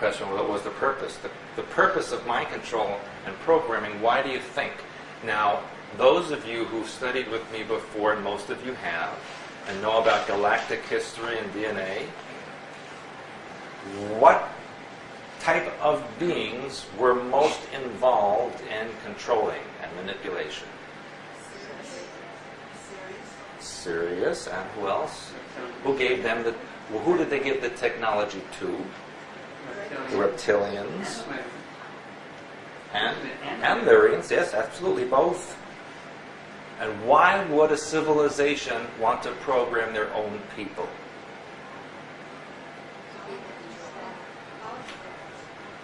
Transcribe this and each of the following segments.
question, what was the purpose? The purpose of mind control and programming, why do you think? Now, those of you who've studied with me before, and most of you have, and know about galactic history and DNA, what type of beings were most involved in controlling and manipulation? Sirius, and who else? Who gave them the... Well, who did they give the technology to? The Reptilians. And Lyrians, yes, absolutely, both. And why would a civilization want to program their own people?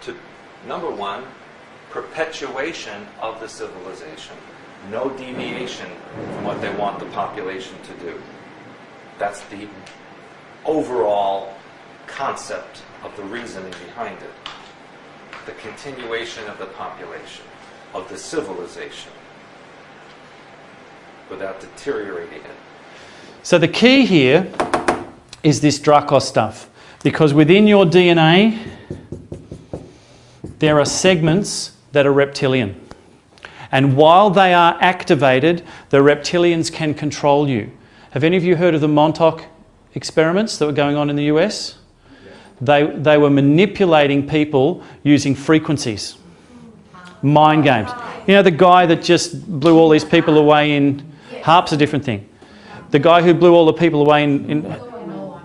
To, number one, perpetuation of the civilization. No deviation from what they want the population to do. That's the overall concept of the reasoning behind it. The continuation of the population, of the civilization, without deteriorating it. So the key here is this Dracos stuff, because within your DNA there are segments that are reptilian. And while they are activated, the reptilians can control you. Have any of you heard of the Montauk experiments that were going on in the US? They were manipulating people using frequencies. Mind games. You know the guy that just blew all these people away in... Harp's a different thing. The guy who blew all the people away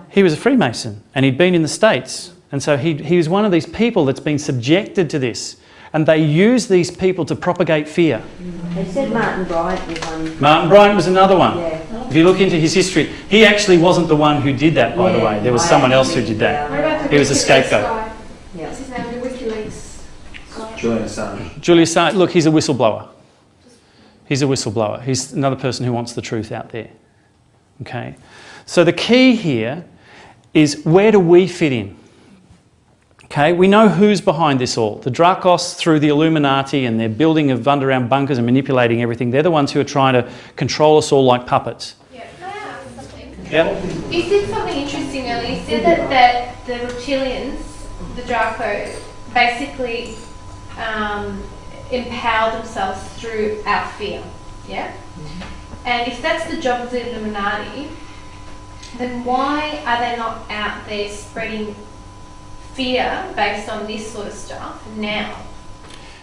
he was a Freemason, and he'd been in the States. And so he was one of these people that's been subjected to this. And they use these people to propagate fear. They said Martin Bryant was one. Martin Bryant was another one. Yeah. If you look into his history, he actually wasn't the one who did that, by the way. There was someone else who did that. He was a scapegoat. What's his name? The WikiLeaks. Julian Assange. Julian Assange, look, he's a whistleblower. He's a whistleblower. He's another person who wants the truth out there. Okay? So the key here is, where do we fit in? Okay, we know who's behind this all. The Dracos through the Illuminati and their building of underground bunkers and manipulating everything. They're the ones who are trying to control us all like puppets. Yeah, can I ask something? Yeah. You said something interesting earlier. You said that the Reptilians, the Draco, basically empower themselves through our fear. Yeah? And if that's the job of the Illuminati, then why are they not out there spreading fear based on this sort of stuff now?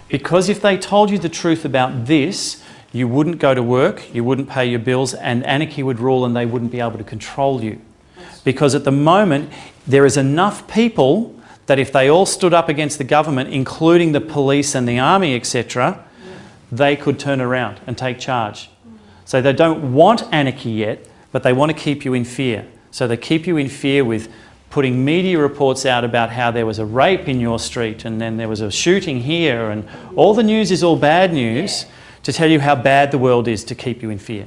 Because if they told you the truth about this, you wouldn't go to work, you wouldn't pay your bills, and anarchy would rule and they wouldn't be able to control you. Because at the moment, there is enough people that if they all stood up against the government, including the police and the army, etc., they could turn around and take charge. So they don't want anarchy yet, but they want to keep you in fear. So they keep you in fear with putting media reports out about how there was a rape in your street and then there was a shooting here, and all the news is all bad news to tell you how bad the world is, to keep you in fear.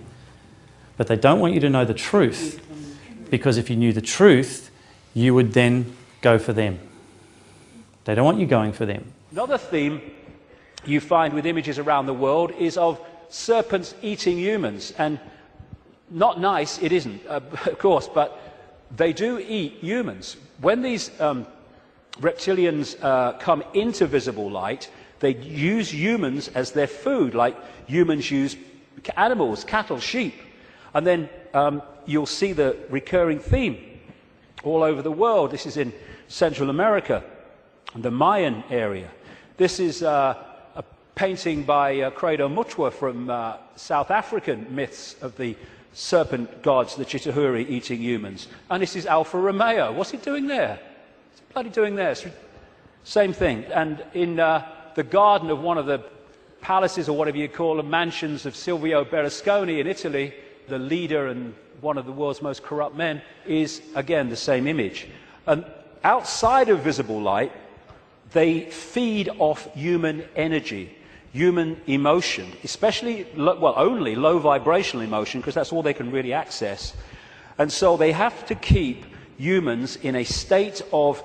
But they don't want you to know the truth, because if you knew the truth, you would then go for them. They don't want you going for them. Another theme you find with images around the world is of serpents eating humans. And not nice, it isn't, of course, but they do eat humans. When these reptilians come into visible light, they use humans as their food, like humans use animals, cattle, sheep. And then you'll see the recurring theme all over the world. This is in Central America, the Mayan area. This is a painting by Credo Mutwa from South African myths of the serpent gods, the Chitahuri, eating humans. And this is Alfa Romeo. What's he doing there? What's he bloody doing there? Same thing. And in the garden of one of the palaces, or whatever you call them, mansions of Silvio Berlusconi in Italy, the leader and one of the world's most corrupt men, is again the same image. And outside of visible light, they feed off human energy, human emotion, especially, well, only low vibrational emotion, because that's all they can really access. And so they have to keep humans in a state of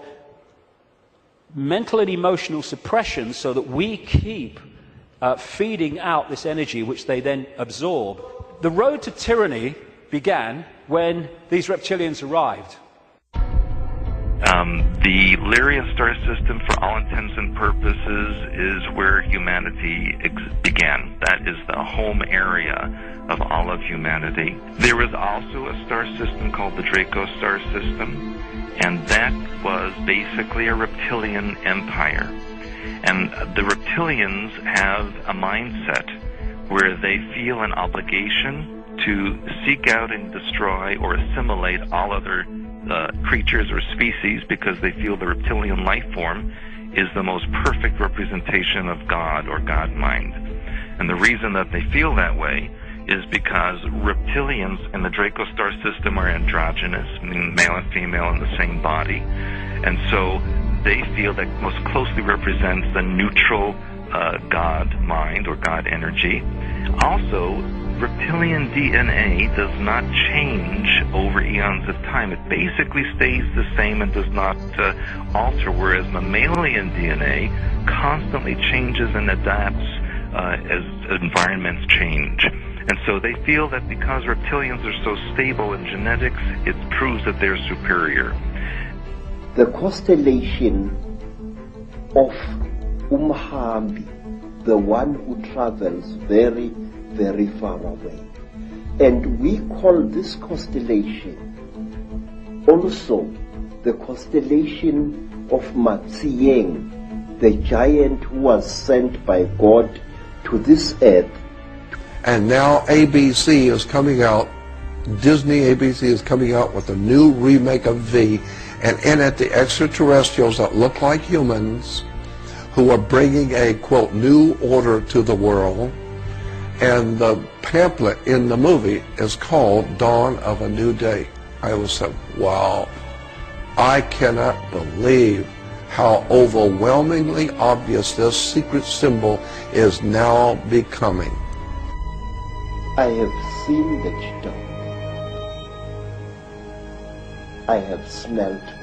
mental and emotional suppression so that we keep feeding out this energy, which they then absorb. The road to tyranny began when these reptilians arrived. The Lyrian star system, for all intents and purposes, is where humanity began. That is the home area of all of humanity. There was also a star system called the Draco star system, and that was basically a reptilian empire. And the reptilians have a mindset where they feel an obligation to seek out and destroy or assimilate all other creatures or species, because they feel the reptilian life form is the most perfect representation of God or God mind. And the reason that they feel that way is because reptilians in the Draco star system are androgynous, meaning male and female in the same body. And so they feel that most closely represents the neutral God mind or God energy. Also, reptilian DNA does not change over eons of time. It basically stays the same and does not alter, whereas mammalian DNA constantly changes and adapts as environments change. And so they feel that because reptilians are so stable in genetics, it proves that they're superior. The constellation of Umhambi, the one who travels very, very far away. And we call this constellation also the constellation of Matsieng, the giant who was sent by God to this earth. And now ABC is coming out, Disney ABC is coming out with a new remake of V, and in it the extraterrestrials that look like humans who are bringing a, quote, new order to the world. And the pamphlet in the movie is called Dawn of a New Day. I was like, wow, I cannot believe how overwhelmingly obvious this secret symbol is now becoming. I have seen the cheetah. I have smelled her.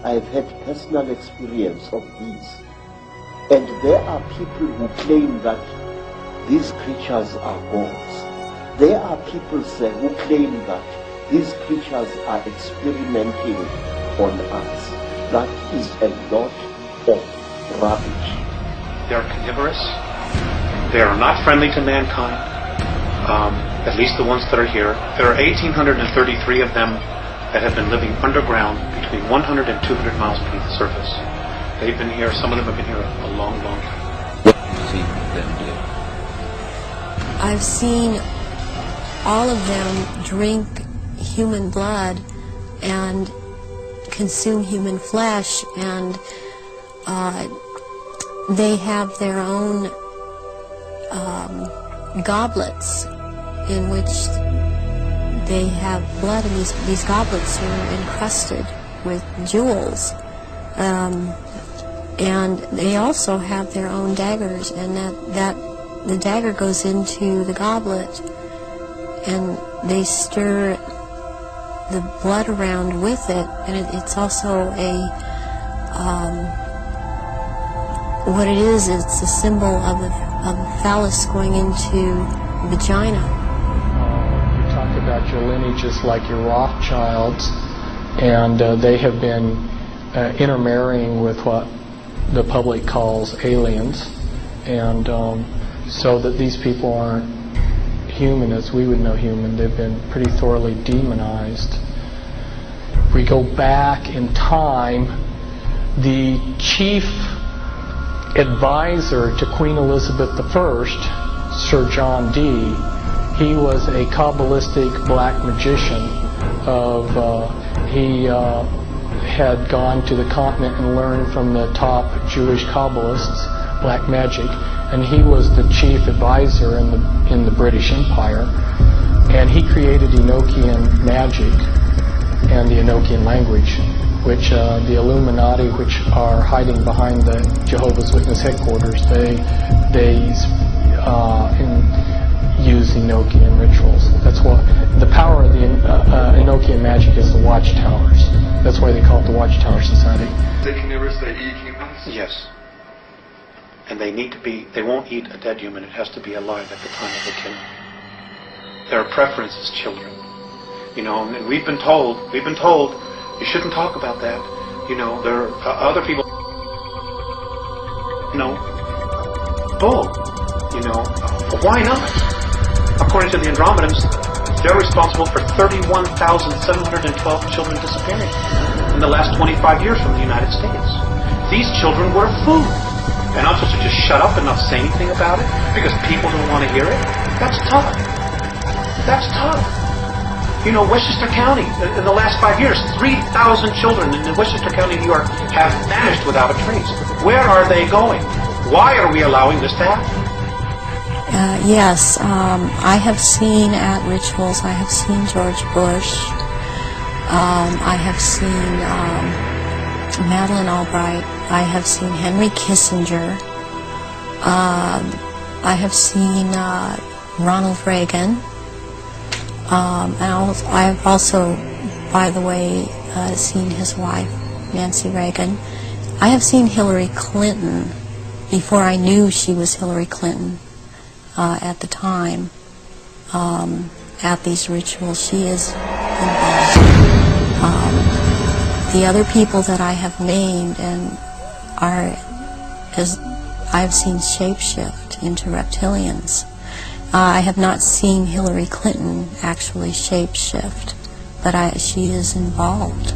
I've had personal experience of these. And there are people who claim that these creatures are gods. There are people who claim that these creatures are experimenting on us. That is a lot of rubbish. They're carnivorous. They are not friendly to mankind, at least the ones that are here. There are 1,833 of them that have been living underground between 100 and 200 miles beneath the surface. They've been here, some of them have been here a long, long time. What do you see them do? I've seen all of them drink human blood and consume human flesh, and they have their own goblets in which they have blood, and these goblets are encrusted with jewels. And they also have their own daggers, and that the dagger goes into the goblet, and they stir the blood around with it, and it's also what it is, it's a symbol of the phallus going into vagina. Talk about your lineages like your Rothschilds, and they have been intermarrying with what the public calls aliens, and so that these people aren't human as we would know human. They've been pretty thoroughly demonized. If we go back in time, the chief advisor to Queen Elizabeth I, Sir John Dee, he was a Kabbalistic black magician. He had gone to the continent and learned from the top Jewish Kabbalists black magic, and he was the chief advisor in the British Empire, and he created Enochian magic and the Enochian language, which the Illuminati, which are hiding behind the Jehovah's Witness headquarters, they use Enochian rituals. That's what the power of the Enochian magic is. The watchtowers. That's why they call it the Watchtower Society. They can never say eat humans? Yes. And they need to be, they won't eat a dead human. It has to be alive at the time of the killing. their preference is children. You know, and we've been told, you shouldn't talk about that. You know, there are other people, you know, bull. You know, why not? According to the Andromedans, they're responsible for 31,712 children disappearing in the last 25 years from the United States. These children were food. And I'm supposed to just shut up and not say anything about it because people don't want to hear it? That's tough. That's tough. You know, Westchester County, in the last 5 years, 3,000 children in Westchester County, New York, have vanished without a trace. Where are they going? Why are we allowing this to happen? Yes, I have seen at rituals, I have seen George Bush, I have seen Madeleine Albright, I have seen Henry Kissinger, I have seen Ronald Reagan, and I have also, by the way, seen his wife, Nancy Reagan. I have seen Hillary Clinton before I knew she was Hillary Clinton. At the time, at these rituals, she is involved. The other people that I have named I've seen shapeshift into reptilians. I have not seen Hillary Clinton actually shapeshift, but she is involved.